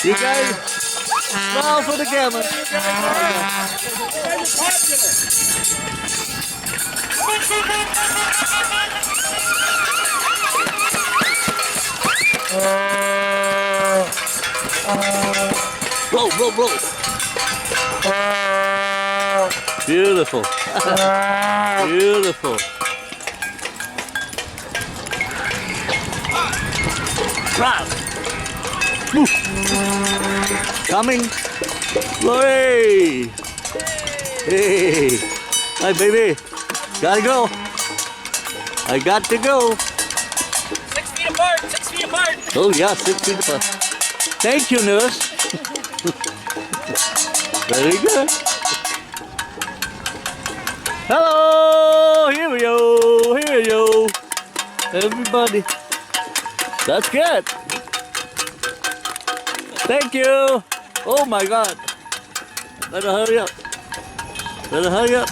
You guys smile for the camera. Blow, blow, blow. Beautiful. Beautiful. Crowd. Coming. Hey. Hey. Hi, baby. Gotta go. I got to go. 6 feet apart. 6 feet apart. Oh, yeah, 6 feet apart. Thank you, nurse. Very good. Hello. Here we go. Here we go. Everybody. That's good. Thank you. Oh my God. Better hurry up. Better hurry up.